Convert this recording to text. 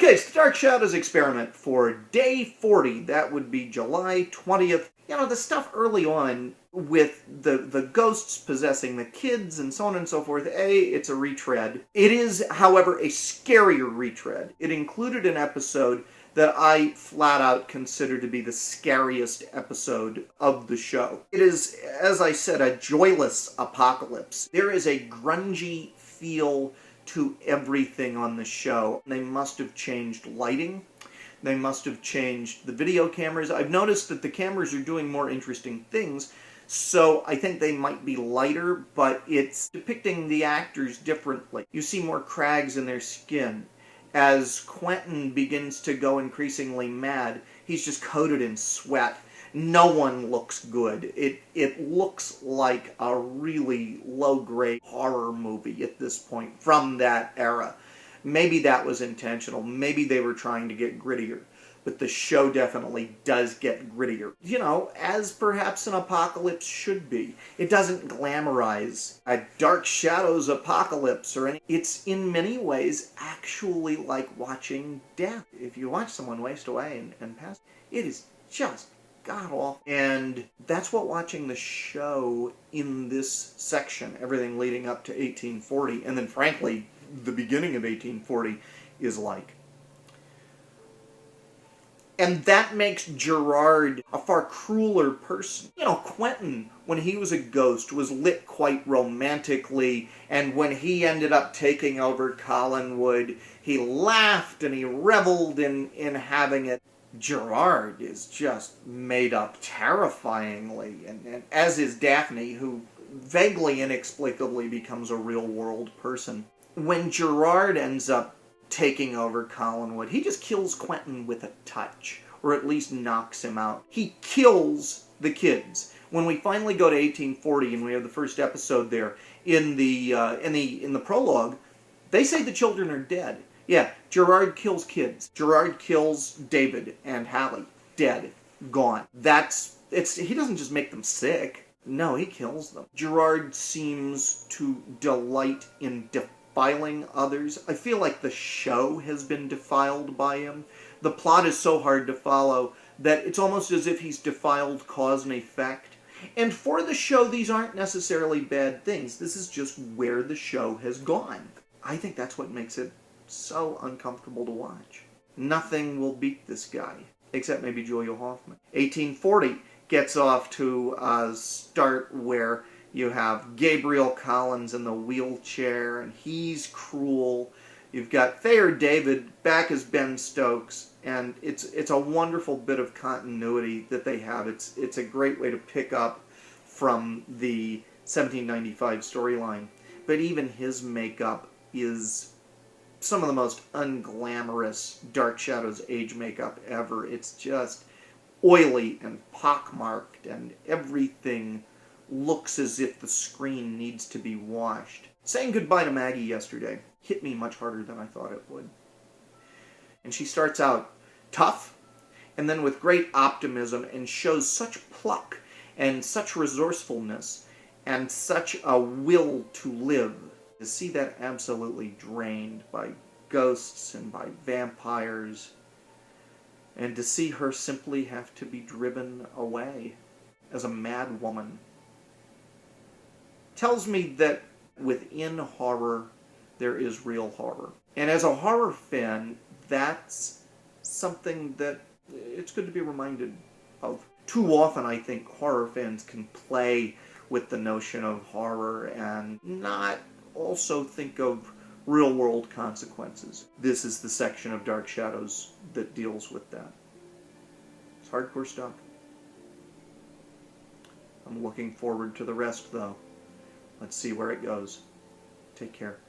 Okay, it's the Dark Shadows experiment for day 40. That would be July 20th. You know, the stuff early on with the ghosts possessing the kids and so on and so forth, it's a retread. It is, however, a scarier retread. It included an episode that I flat out consider to be the scariest episode of the show. It is, as I said, a joyless apocalypse. There is a grungy feel to everything on the show. They must have changed lighting. They must have changed the video cameras. I've noticed that the cameras are doing more interesting things, so I think they might be lighter, but it's depicting the actors differently. You see more crags in their skin. As Quentin begins to go increasingly mad, he's just coated in sweat. No one looks good. It looks like a really low-grade horror movie at this point from that era. Maybe that was intentional. Maybe they were trying to get grittier. But the show definitely does get grittier. You know, as perhaps an apocalypse should be. It doesn't glamorize a Dark Shadows apocalypse or anything. It's in many ways actually like watching death. If you watch someone waste away and pass, it is just god-awful. And that's what watching the show in this section, everything leading up to 1840, and then frankly, the beginning of 1840, is like. And that makes Gerard a far crueler person. You know, Quentin, when he was a ghost, was lit quite romantically, and when he ended up taking over Collinwood, he laughed and he reveled in having it. Gerard is just made up terrifyingly, and as is Daphne, who vaguely inexplicably becomes a real-world person. When Gerard ends up taking over Collinwood, he just kills Quentin with a touch, or at least knocks him out. He kills the kids. When we finally go to 1840 and we have the first episode there, in the prologue, they say the children are dead. Yeah, Gerard kills kids. Gerard kills David and Hallie. Dead. Gone. He doesn't just make them sick. No, he kills them. Gerard seems to delight in defiling others. I feel like the show has been defiled by him. The plot is so hard to follow that it's almost as if he's defiled cause and effect. And for the show, these aren't necessarily bad things. This is just where the show has gone. I think that's what makes it so uncomfortable to watch. Nothing will beat this guy, except maybe Julia Hoffman. 1840 gets off to a start where you have Gabriel Collins in the wheelchair, and he's cruel. You've got Thayer David back as Ben Stokes, and it's a wonderful bit of continuity that they have. It's a great way to pick up from the 1795 storyline. But even his makeup is some of the most unglamorous Dark Shadows age makeup ever. It's just oily and pockmarked, and everything looks as if the screen needs to be washed. Saying goodbye to Maggie yesterday hit me much harder than I thought it would. And she starts out tough, and then with great optimism, and shows such pluck and such resourcefulness and such a will to live. To see that absolutely drained by ghosts and by vampires, and to see her simply have to be driven away as a mad woman, tells me that within horror there is real horror. And as a horror fan, that's something that it's good to be reminded of. Too often I think horror fans can play with the notion of horror and not also think of real-world consequences. This is the section of Dark Shadows that deals with that. It's hardcore stuff. I'm looking forward to the rest, though. Let's see where it goes. Take care.